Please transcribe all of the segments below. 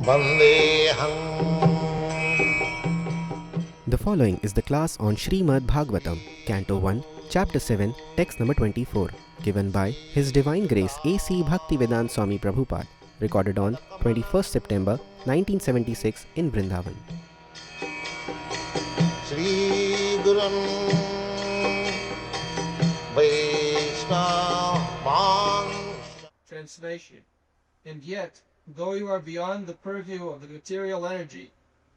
Vandeham. The following is the class on Srimad Bhagavatam, Canto 1, Chapter 7, Text number 24, given by His Divine Grace A.C. Bhaktivedanta Swami Prabhupada, recorded on 21st September 1976 in Vrindavan. Shri Gurun Vaishnava. Translation. And yet, though you are beyond the purview of the material energy,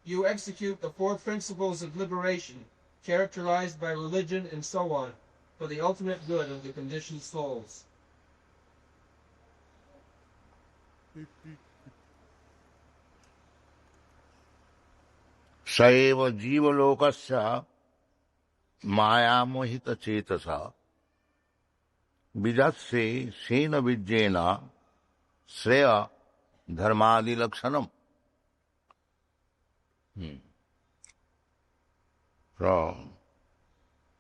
you execute the four principles of liberation, characterized by religion and so on, for the ultimate good of the conditioned souls. सएव जीवलोकस्य मायामोहितचेतसा विदस्से Sen विज्ञेन श्रेय धर्मादिलक्षणम्.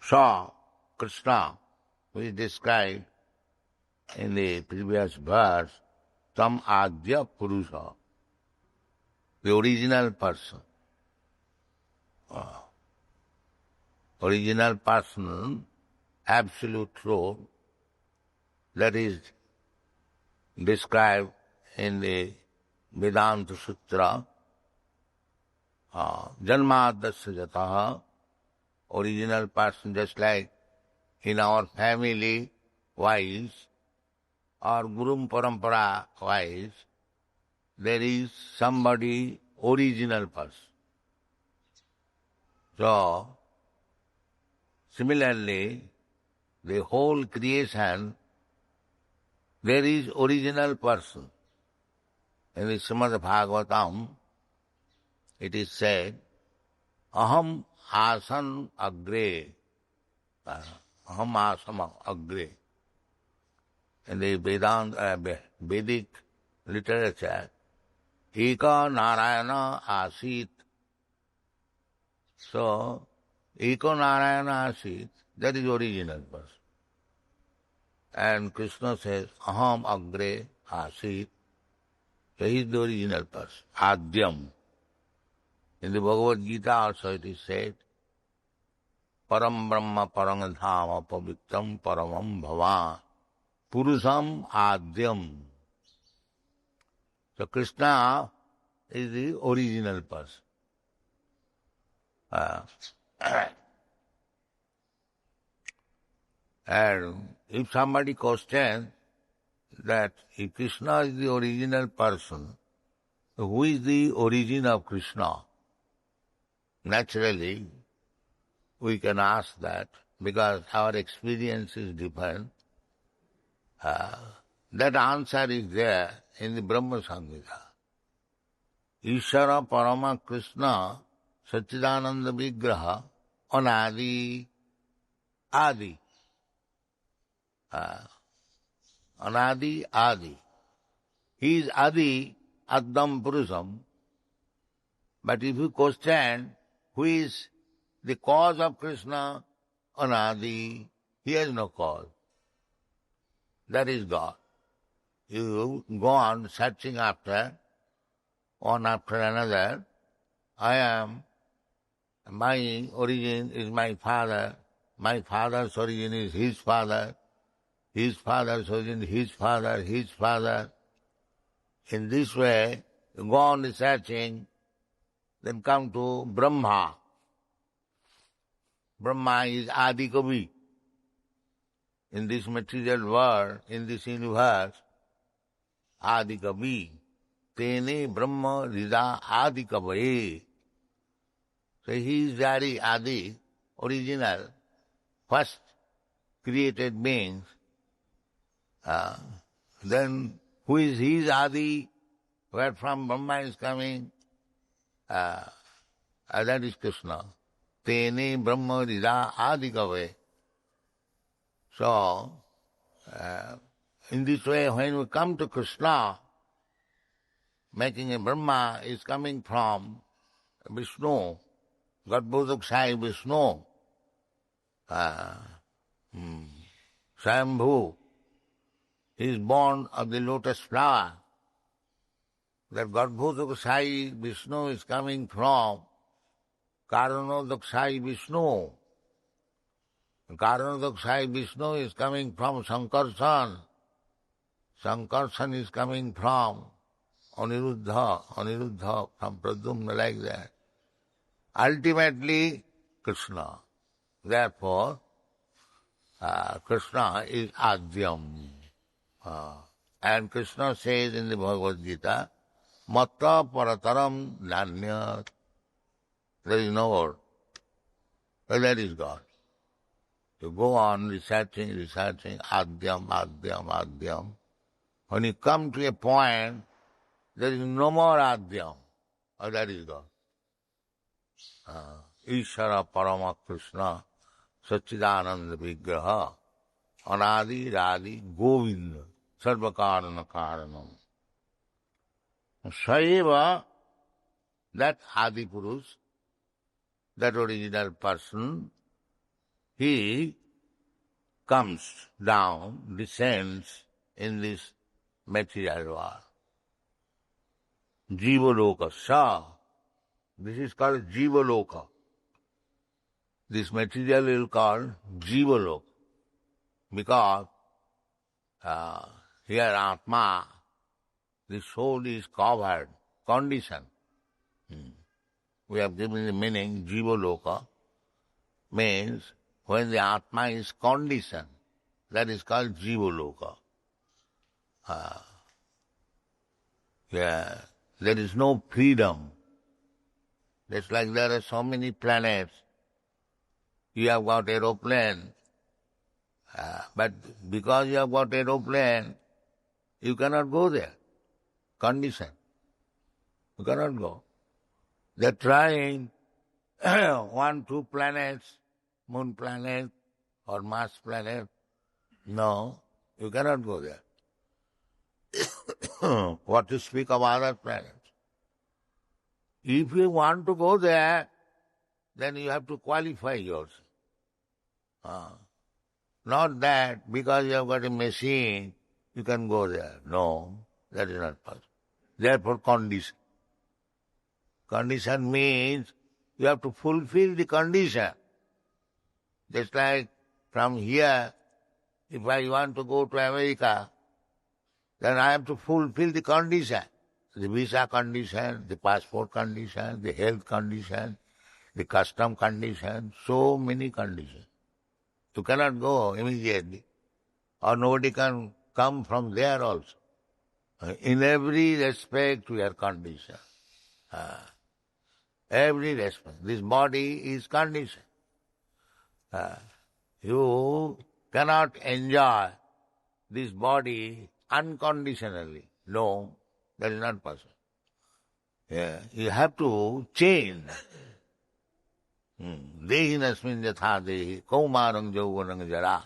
So, Krishna, we described in the previous verse, Tam Adya Purusha, the original person. Original person, absolute truth, that is described in the Vedanta Sutra, Janmadasya Jataha, original person, just like in our family wise or Guru Parampara wise, there is somebody original person. So, similarly, the whole creation, there is original person. In the Srimad Bhagavatam, it is said, Aham asan agre. Aham asam agre. In the Vedic literature, Eka Narayana asit. So, Eko Narayana asit, that is original person. And Krishna says, Aham agre asit. So he is the original person, Adyam. In the Bhagavad Gita also it is said, Param Brahma Parang Dhama Pavitram Paramam Bhavan Purusam Adyam. So Krishna is the original person. And if somebody questions that if Krishna is the original person, who is the origin of Krishna? Naturally, we can ask that because our experience is different. That answer is there in the Brahma Samhita. Ishvara Parama Krishna Satchidananda Vigraha Anadi Adi. Anadi Adi. He is Adi Addam Purusam. But if you question who is the cause of Krishna, Anadi, he has no cause. That is God. You go on searching after, one after another. My origin is my father's origin is his father's origin, his father. In this way, you go on researching, then come to Brahma. Brahma is Adi Kavi. In this material world, in this universe, Adi Kavi. Tene Brahma Rida Adi Kavaye. So he is very Adi, original, first created beings. Then who is he is Adi, where from Brahma is coming? That is Krishna. Tene Brahma Rida Adi Kavaye. So, in this way, when we come to Krishna, making a Brahma is coming from Vishnu, Garbhodak Sai Vishnu, Swayambhu. He is born of the lotus flower. that Garbhodakshai Vishnu is coming from Karanodakshai Vishnu. Karanodakshai Vishnu is coming from Sankarshan. Sankarshan is coming from Aniruddha from Pradyumna, like that. Ultimately, Krishna. Therefore, Krishna is Adyam. And Krishna says in the Bhagavad Gita, Matta parataram nanyat. There is no word. Well, that is God. You go on researching, Adyam. When you come to a point, there is no more Adyam. That is God. Ishara Parama Krishna Satchidananda Vigraha Anadi Radi Govinda Sarvakarana Karanam. Saeva, that Adi Purush, that original person, he comes down, descends in this material world. Jivaloka Sa. This is called Jivaloka. This material is called Jivaloka because here Atma, the soul is covered, conditioned. We have given the meaning Jivaloka means when the Atma is conditioned, that is called Jivaloka. There is no freedom. It's like there are so many planets. You have got aeroplane, but because you have got aeroplane, you cannot go there. Condition. You cannot go. They're trying 1, 2 planets, moon planet or Mars planet. No, you cannot go there. What to speak of other planets? If you want to go there, then you have to qualify yourself. Not that because you have got a machine, you can go there. No, that is not possible. Therefore, condition. Condition means you have to fulfill the condition. Just like from here, if I want to go to America, then I have to fulfill the condition. The visa condition, the passport condition, the health condition, the custom condition, so many conditions. You cannot go immediately, or nobody can come from there also. In every respect we are conditioned. Every respect. This body is conditioned. You cannot enjoy this body unconditionally. No, that is not possible. You have to change. Dehinasmin yatha dehi kaumarang jauvanang jara.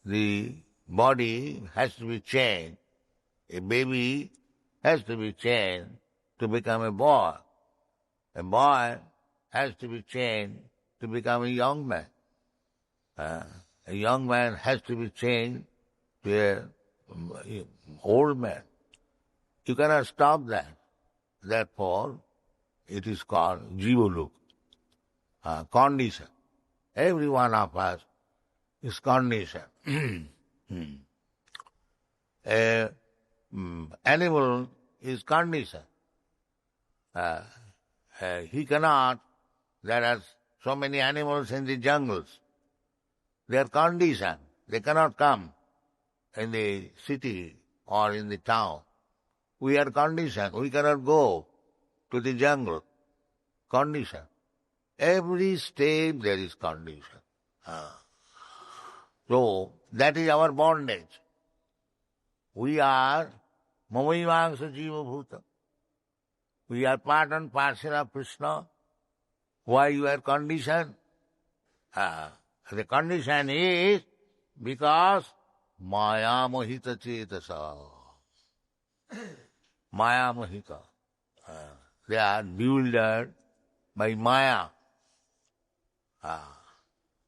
The body has to be changed. A baby has to be changed to become a boy. A boy has to be changed to become a young man. A young man has to be changed to an old man. You cannot stop that. Therefore, it is called Jivalok, condition. Every one of us is conditioned. Animal is conditioned. He cannot, there are so many animals in the jungles. They are conditioned. They cannot come in the city or in the town. We are conditioned. We cannot go to the jungle. Condition. Every step there is condition. So, that is our bondage. We are Mamaivangsha Jiva Bhuta. We are part and parcel of Krishna. Why you are conditioned? The condition is because Maya Mohita Chetasa. Maya Mohita. They are bewildered by Maya.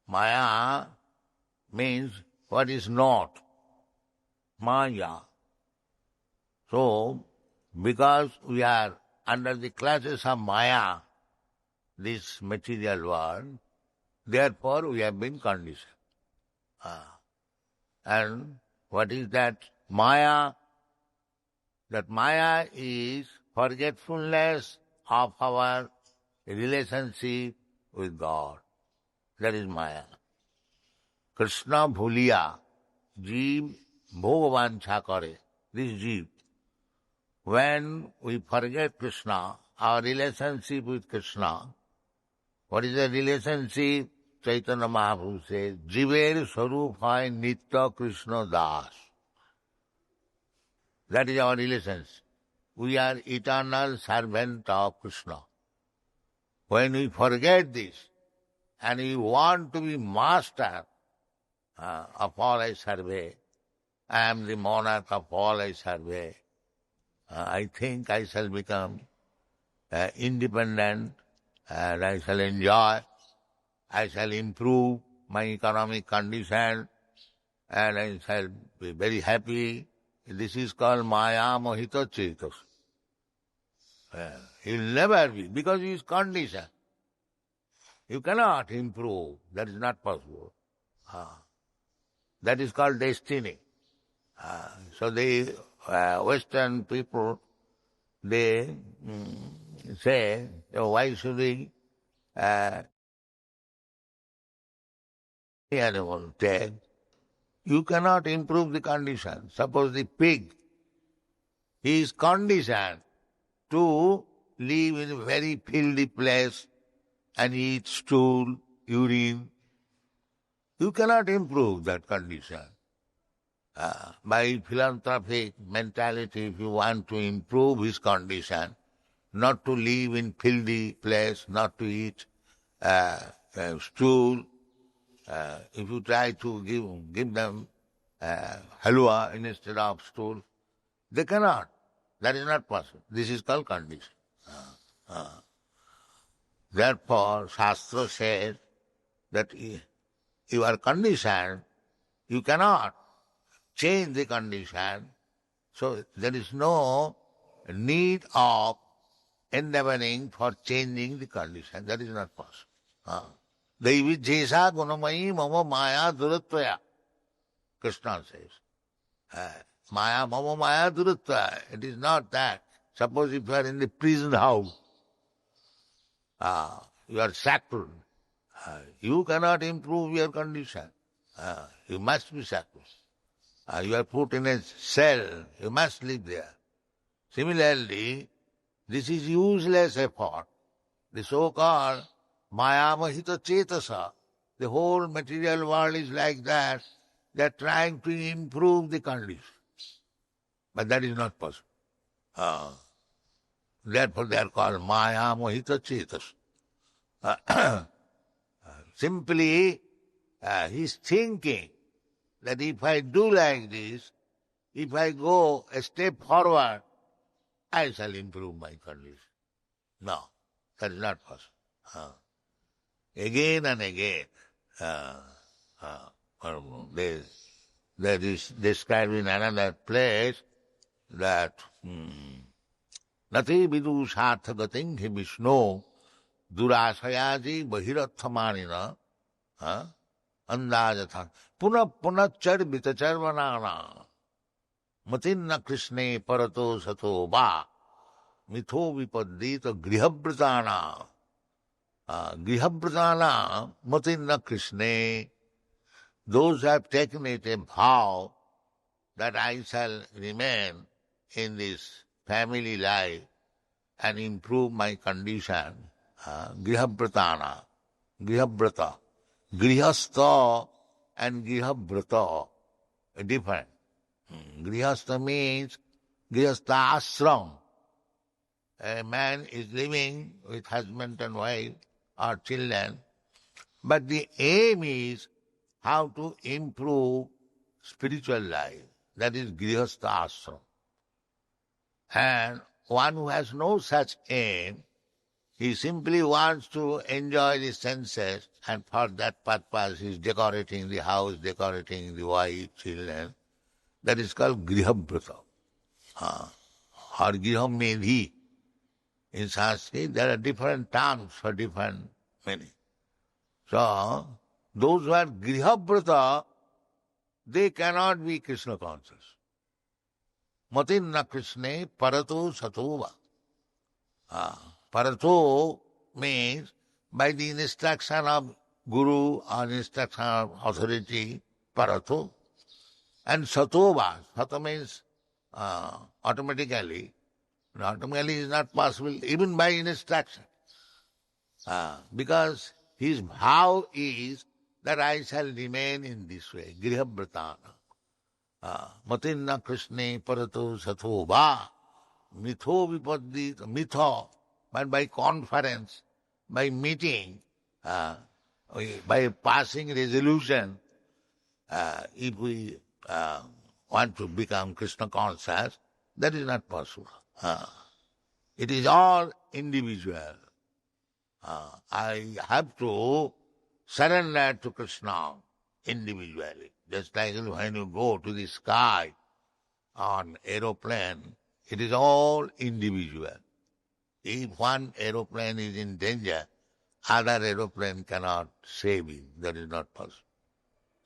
Maya means what is not. Maya. So, because we are under the clutches of Maya, this material world, therefore we have been conditioned. And what is that Maya? That Maya is forgetfulness of our relationship with God. That is Maya. Krishna bhuliya, jeev bhogavansha kare. This jeev. When we forget Krishna, our relationship with Krishna, what is the relationship? Chaitanya Mahaprabhu says, Jiver Sarup hai Nitya Krishna Das. That is our relationship. We are eternal servant of Krishna. When we forget this, and we want to be master of all I serve, I am the monarch of all I serve, I think I shall become independent, and I shall enjoy, I shall improve my economic condition, and I shall be very happy. This is called Maya Mohita Chetas. He will never be, because he is conditioned. You cannot improve. That is not possible. That is called destiny. So the Western people, they say, why should we animal take? You cannot improve the condition. Suppose the pig, he is conditioned to live in a very filthy place and eat stool, urine. You cannot improve that condition. By philanthropic mentality, if you want to improve his condition, not to live in filthy place, not to eat stool, if you try to give them halwa instead of stool, they cannot. That is not possible. This is called condition. Therefore, Shastra says that you are conditioned, you cannot change the condition, so there is no need of endeavoring for changing the condition. That is not possible. Devi Jesha Gunamayi Mama Maya Duratvaya, Krishna says. Maya Mama Maya Duratvaya. It is not that. Suppose if you are in the prison house, you are shackled. You cannot improve your condition. You must be shackled. You are put in a cell. You must live there. Similarly, this is useless effort. The so-called Maya Mahita Chetasa, the whole material world is like that. They are trying to improve the condition. But that is not possible. Therefore they are called Maya Mohita Chetas. Simply, he is thinking that if I do like this, if I go a step forward, I shall improve my condition. No, that is not possible. Again and again, there is described in another place that Nati vidu sarthagating hi Vishnu durashayaji bahirathamanina andajatha punah punachar vitacharvanana matinna krishne parato sato va mitho vipaddita grihabhritana grihabhritana matinna krishne. Those who have taken it a vow that I shall remain in this family life and improve my condition, grihabhritana, grihabhrata, grihastha and grihabhrata are different. Grihastha means grihastha ashram. A man is living with husband and wife or children, but the aim is how to improve spiritual life. That is grihastha ashram. And one who has no such aim, he simply wants to enjoy the senses, and for that purpose he is decorating the house, decorating the wife, children. That is called grihabhrata. or Grihamedhi. In Sanskrit, there are different terms for different meaning. So, those who are Grihabrata, they cannot be Krishna conscious. Matinna Krishne parato satova. Parato means by the instruction of Guru or instruction of authority, parato. And satova, sata means automatically. Automatically is not possible even by instruction. Because his vow is that I shall remain in this way, Grihabratana. Matinna Krishne parato satova. Mitho vipaddi, mitho, but by conference, by meeting, by passing resolution, if we want to become Krishna conscious, that is not possible. It is all individual. I have to surrender to Krishna individually. Just like when you go to the sky on aeroplane, it is all individual. If one aeroplane is in danger, other aeroplane cannot save it. That is not possible.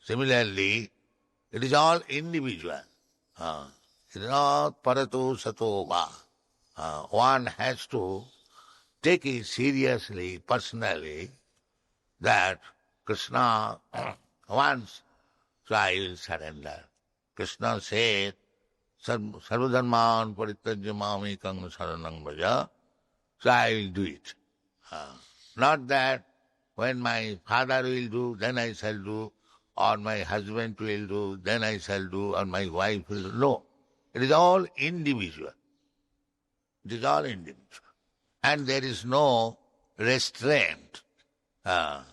Similarly, it is all individual. It is not parato sato va. One has to take it seriously, personally, that Krishna wants, so I will surrender. Krishna said, Sarvadharman parityajya mamekam saranam bhaja, so I will do it. Not that when my father will do, then I shall do, or my husband will do, then I shall do, or my wife will do. No. It is all individual. It is all individual. And there is no restraint. There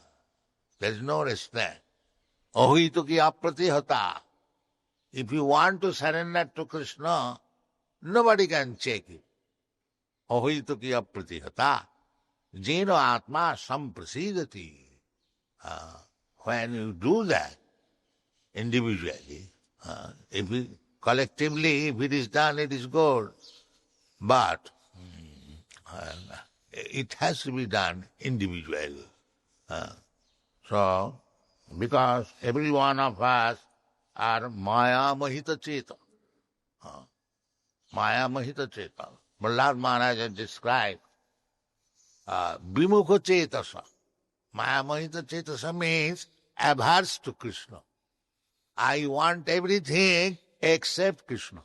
is no restraint. Ohito ki apratihata. If you want to surrender to Krishna, nobody can check it. Ohito ki apratihata. Jeno atma samprasidati. When you do that individually, collectively, if it is done, it is good. But it has to be done individually. So, because every one of us are Maya Mahita Cheta. Maya Mahita Cheta. Prahlad Maharaj has described Vimukha Chetasa. Maya Mahita Chetasa means averse to Krishna. I want everything except Krishna.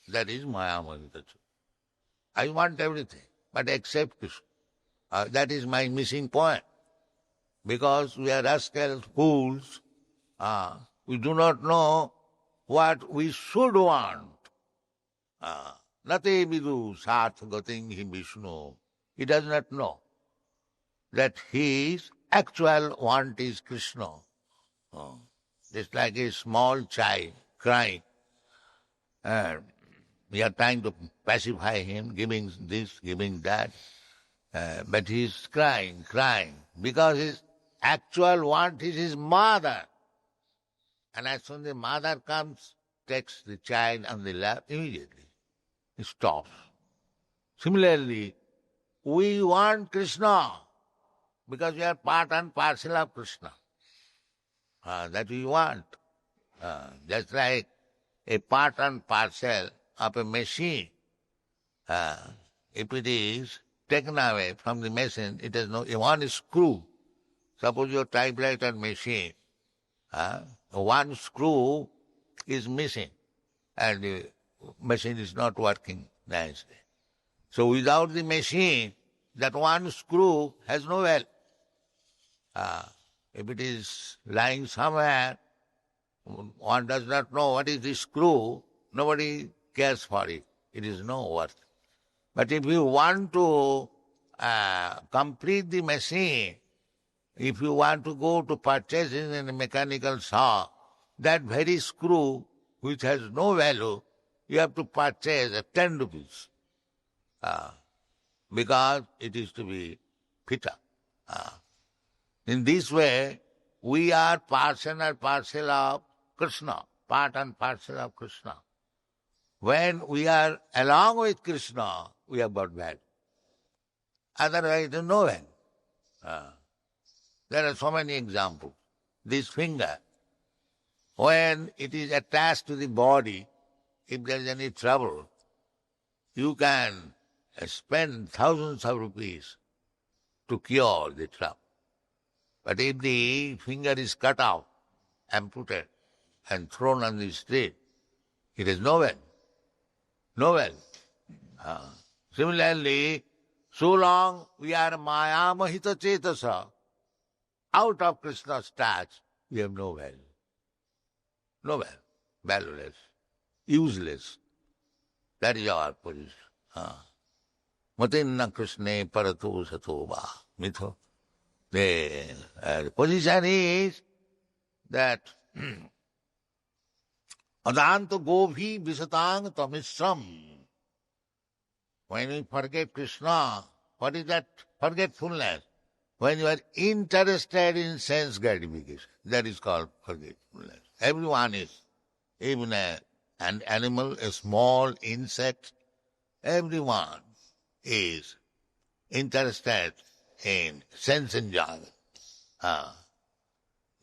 That is Maya Mahita Chetasa. I want everything, but except Krishna. That is my missing point. Because we are rascals, fools, we do not know what we should want. Nate vidu sarth gating hi Vishnu. He does not know that his actual want is Krishna. Just like a small child crying. And we are trying to pacify him, giving this, giving that. But he is crying, because his actual want is his mother. And as soon as the mother comes, takes the child on the lap, immediately he stops. Similarly, we want Krishna because we are part and parcel of Krishna. That we want. Just like a part and parcel of a machine. If it is taken away from the machine, it has no one screw. Suppose your typewriter machine, one screw is missing and the machine is not working nicely. So without the machine, that one screw has no value. If it is lying somewhere, one does not know what is the screw, nobody cares for it. It is no worth. But if you want to complete the machine, if you want to go to purchase it in a mechanical shop, that very screw, which has no value, you have to purchase at 10 rupees. Because it is to be fit up. In this way, we are parcel and parcel of Krishna, part and parcel of Krishna. when we are along with Krishna, we have got value. Otherwise, there's no value. There are so many examples. This finger, when it is attached to the body, if there is any trouble, you can spend thousands of rupees to cure the trouble. But if the finger is cut off, amputated, and thrown on the street, it is no value. No value. Similarly, so long we are maya mahita cetasa, out of Krishna's touch, we have no value. No value. Valueless. Useless. That is our position. Matinna Krishna parato sato va. Mitho. The position is that Adanto gobhi visatang tamisram. When we forget Krishna, what is that forgetfulness? When you are interested in sense gratification, that is called forgetfulness. Everyone is, even an animal, a small insect, everyone is interested in sense enjoyment.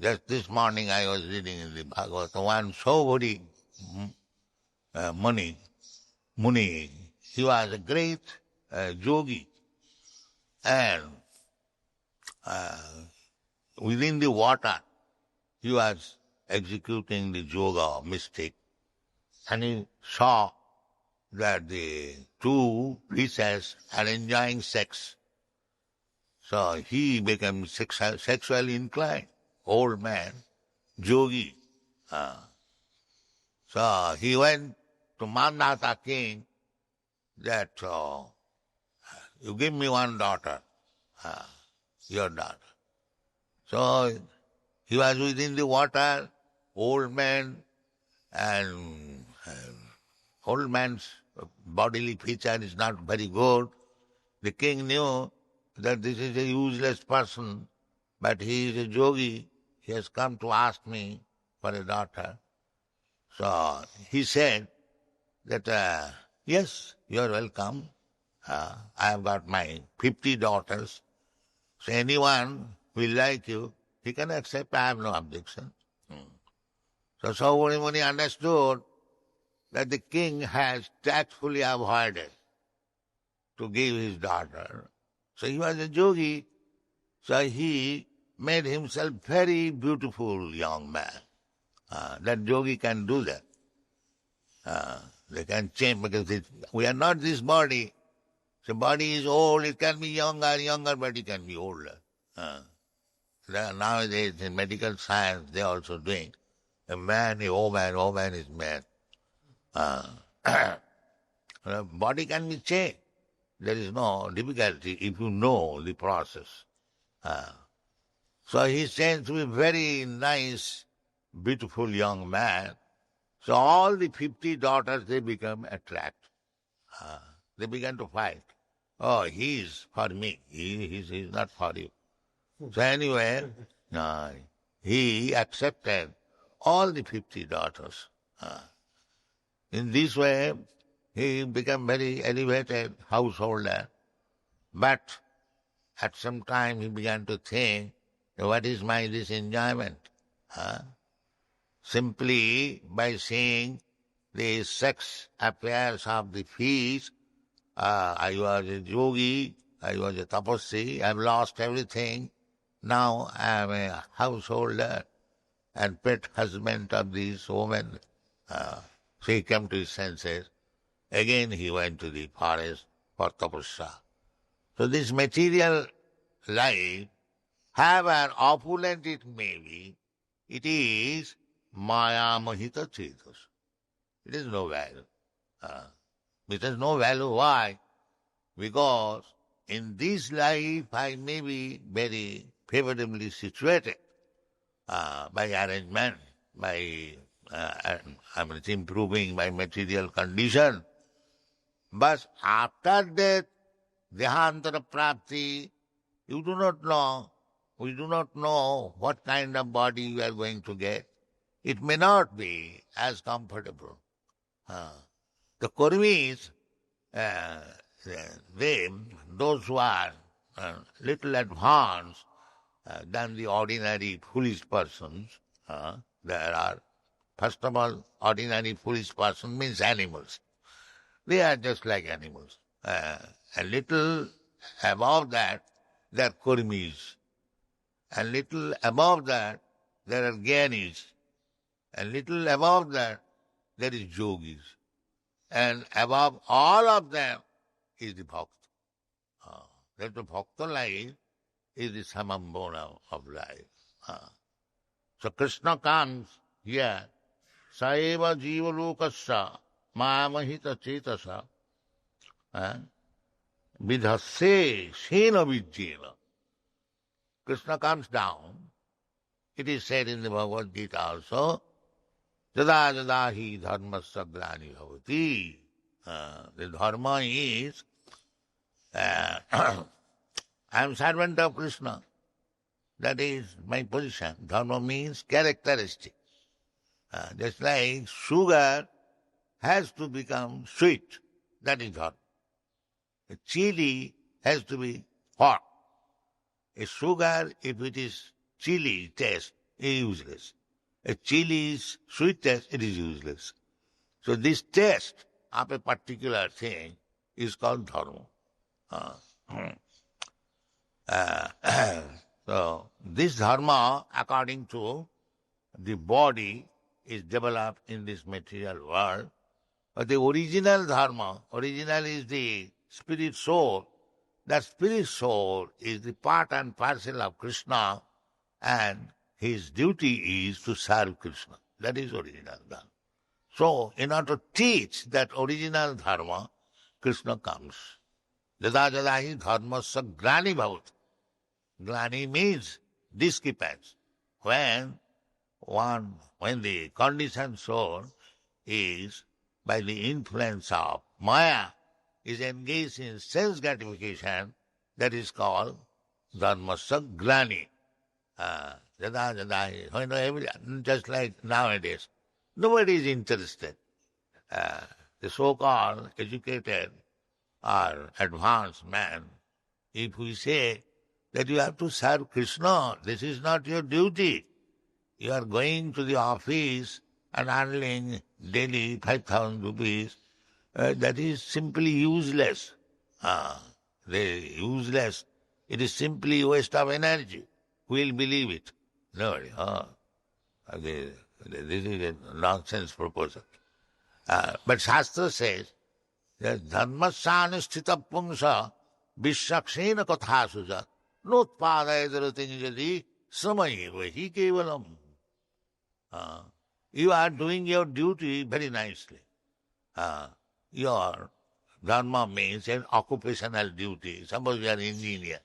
Just this morning I was reading in the Bhagavatam, one Saubhari Muni, he was a great yogi, and within the water he was executing the yoga mystic, and he saw that the two fishes are enjoying sex. So he became sexually inclined, old man, yogi. So he went to Mandata king that you give me one daughter, your daughter. So he was within the water, old man, and old man's bodily feature is not very good. The king knew that this is a useless person, but he is a yogi. He has come to ask me for a daughter. So he said that, yes, you are welcome. I have got my 50 daughters. So anyone will like you, he can accept. I have no objection. So Saubhari Muni understood that the king has tactfully avoided to give his daughter. So he was a yogi, so he made himself very beautiful young man. That yogi can do that. They can change, because we are not this body. The body is old, it can be younger, but it can be older. Nowadays in medical science they are also doing. A man is woman is man. Body can be changed. There is no difficulty if you know the process. So he seems to be a very nice, beautiful young man. So all the 50 daughters, they become attracted. They began to fight. Oh, he is for me. He's not for you. So anyway, he accepted all the 50 daughters. In this way, he became very elevated householder. But at some time he began to think, what is this enjoyment? Simply by seeing the sex affairs of the fish, I was a yogi, I was a tapasvi, I've lost everything. Now I am a householder and pet husband of this woman. So he came to his senses. Again he went to the forest for tapasya. So this material life, however opulent it may be, it is maya mahita chetas. It is no value. It has no value. Why? Because in this life I may be very favorably situated by arrangement, by improving my material condition. But after death, dehantara prapti, you do not know. We do not know what kind of body we are going to get. It may not be as comfortable. The Kurmis, those who are little advanced than the ordinary foolish persons, there are, first of all, ordinary foolish person means animals. They are just like animals. A little above that, they are Kurmis. A little above that, there are Gyanis. A little above that, there is Yogis. And above all of them is the Bhakta. That the Bhakta life is the samambona of life. So Krishna comes here, Saeva Jiva Lokasya Mamahita Chetasa Vidhase Sena Vijjena. Krishna comes down. It is said in the Bhagavad Gita also, Jada jada hi dharmasya glani bhavati. The dharma is, I am servant of Krishna. That is my position. Dharma means characteristic. Just like sugar has to become sweet. That is dharma. A chili has to be hot. A sugar, if it is chili taste, is useless. A chili's sweet taste, it is useless. So this taste of a particular thing is called dharma. So this dharma, according to the body, is developed in this material world. But the original dharma, original is the spirit soul. That spirit soul is the part and parcel of Krishna, and his duty is to serve Krishna. That is original dharma. So, in order to teach that original dharma, Krishna comes. Jada jada hi dharmasya glani bhavat. Glani means discrepance. When the conditioned soul is, by the influence of Maya, is engaged in sense gratification, that is called dharmasya glani. Just like nowadays, nobody is interested. The so-called educated or advanced man, if we say that you have to serve Krishna, this is not your duty. You are going to the office and earning daily 5,000 rupees, that is simply useless. Useless. It is simply waste of energy. Who will believe it? Nobody. This is a nonsense proposal. But Shastra says that dharmasyanusthita pungsa vishakshena kathasuja notpadayadaratin jadi samayeva hi kevalam. You are doing your duty very nicely. Your dharma means an occupational duty. Suppose you are an engineer.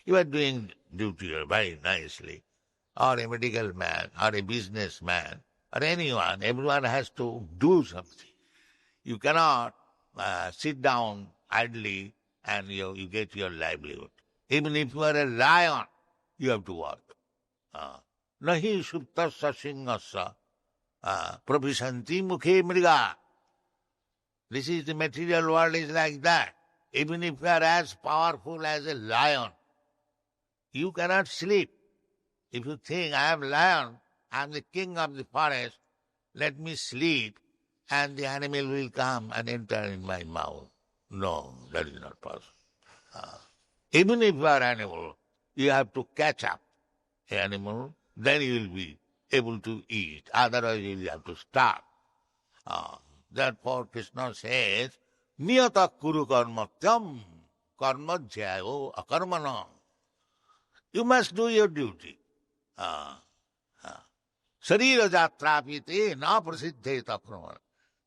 You are doing duty very nicely. Or a medical man, or a businessman, or anyone. Everyone has to do something. You cannot sit down idly and you get your livelihood. Even if you are a lion, you have to work. Nahi suptasya singhasya pravishanti mukhe mriga. This is the material world is like that. Even if you are as powerful as a lion, you cannot sleep. If you think, I am lion, I am the king of the forest, let me sleep, and the animal will come and enter in my mouth. No, that is not possible. Even if you are animal, you have to catch up the animal, then you will be able to eat. Otherwise you will have to starve. Therefore Krishna says, Niyata kuru karmatyam karma jyayo akarmana. You must do your duty. Sarira jatrapite na prasiddheta pramana.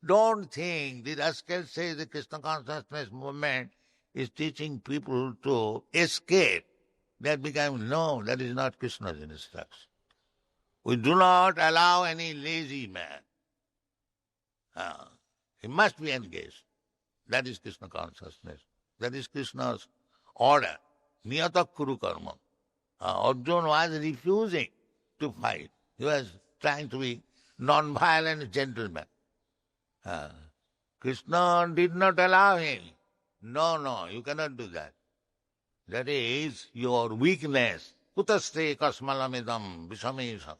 Don't think the rascal says the Krishna consciousness movement is teaching people to escape. That becomes, no, that is not Krishna's instruction. We do not allow any lazy man. He must be engaged. That is Krishna consciousness. That is Krishna's order. Niyata kuru karma. Arjuna was refusing to fight. He was trying to be non-violent gentleman. Krishna did not allow him. No, you cannot do that. That is your weakness. Kutaste kasmalamidam visamesam.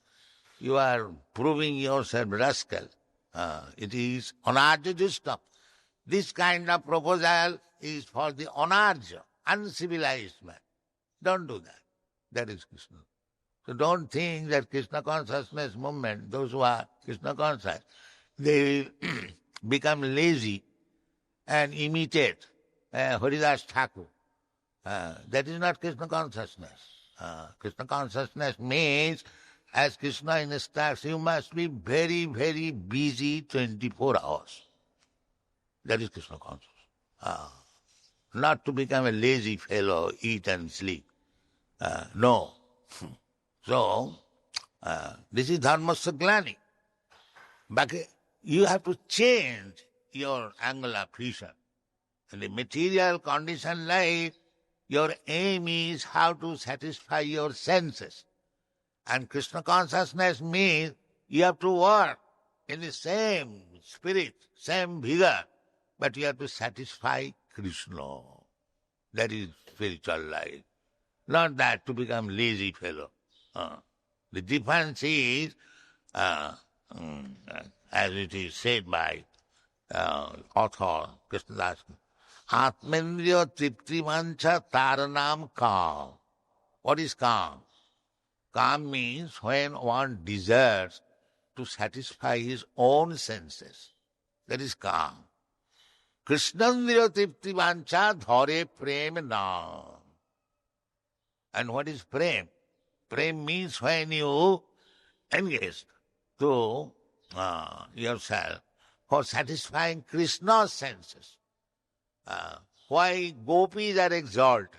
You are proving yourself rascal. It is anarja justa. This kind of proposal is for the anarja, uncivilized man. Don't do that. That is Krishna. So don't think that Krishna consciousness movement, those who are Krishna conscious, they will become lazy and imitate Haridas Thakur. That is not Krishna consciousness. Krishna consciousness means, as Krishna instructs, you must be very, very busy 24 hours. That is Krishna consciousness. Not to become a lazy fellow, eat and sleep. No. So, this is dharmasya glani. But you have to change your angle of vision. In the material condition life, your aim is how to satisfy your senses. And Krishna consciousness means you have to work in the same spirit, same vigor, but you have to satisfy Krishna. That is spiritual life. Not that to become lazy fellow. The difference is, as it is said by author Krishnadas, Atmendriya tripti mancha taranam kam. What is kam? Kam means when one desires to satisfy his own senses. That is kam. Krishnandriya tripti mancha dhare prem nam. And what is prem? Prem means when you engage to yourself for satisfying Krishna's senses. Why gopis are exalted?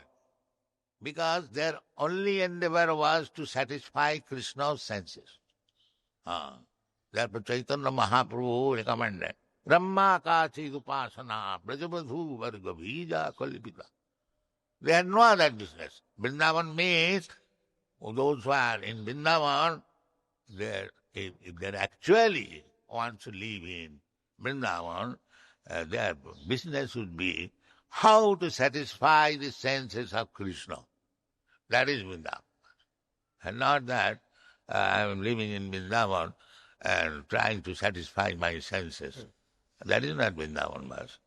Because their only endeavor was to satisfy Krishna's senses. Therefore Chaitanya Mahaprabhu recommended Brahma Kachi Upasana Brajabadhu Varga Bija Kalipita. They had no other business. Vrindavan means those who are in Vrindavan, if they actually want to live in Vrindavan, their business would be how to satisfy the senses of Krishna. That is Vrindavan. And not that I am living in Vrindavan and trying to satisfy my senses. That is not Vrindavan Vas.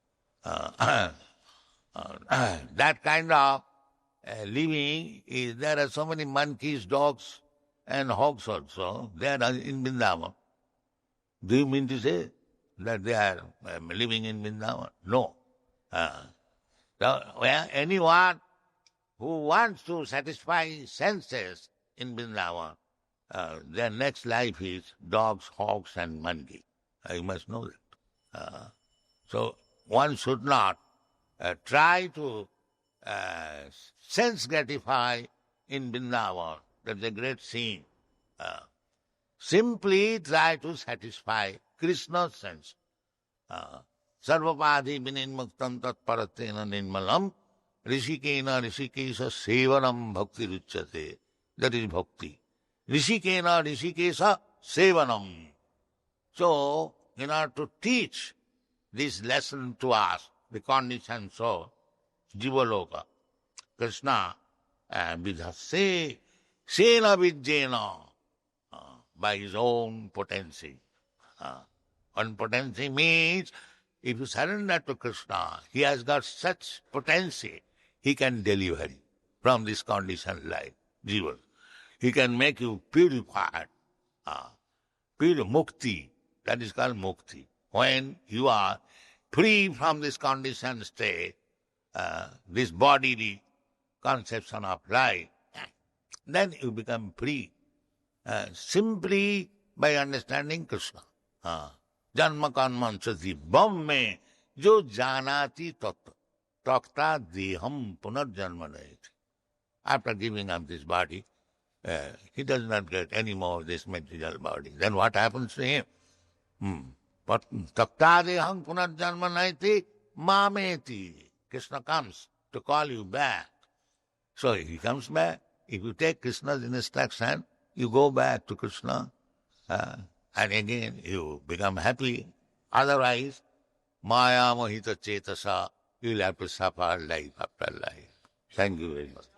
That kind of living is, there are so many monkeys, dogs and hogs also. They are in Vrindavan. Do you mean to say that they are living in Vrindavan? No. Anyone who wants to satisfy senses in Vrindavan, their next life is dogs, hogs and monkey. You must know that. So one should not try to sense gratify in Vrindavan. That's a great sin. Simply try to satisfy Krishna's sense. Sarvapadhi vininmuktam tatparatena nirmalam rishikena rishikesa sevanam bhakti ruchyate. That is bhakti. Rishikena rishikesa sevanam. So, in order to teach this lesson to us, the conditioned soul, Jivaloka, Krishna, vidhase, sena vidyena, by his own potency. And potency means, if you surrender to Krishna, he has got such potency, he can deliver you from this conditioned life, Jiva. He can make you purified, pure mukti, that is called mukti. When you are free from this conditioned state, this bodily conception of life, then you become free. Simply by understanding Krishna. Janma karma chati bam mein jo janati tattva takta deham punarjanma raheti. After giving up this body, he does not get any more this material body. Then what happens to him? But takta deham punarjanma raheti mameti. Krishna comes to call you back. So he comes back. If you take Krishna's instruction, you go back to Krishna, and again you become happy. Otherwise, Maya Mohita Chetasa, you'll have to suffer life after life. Thank you very much.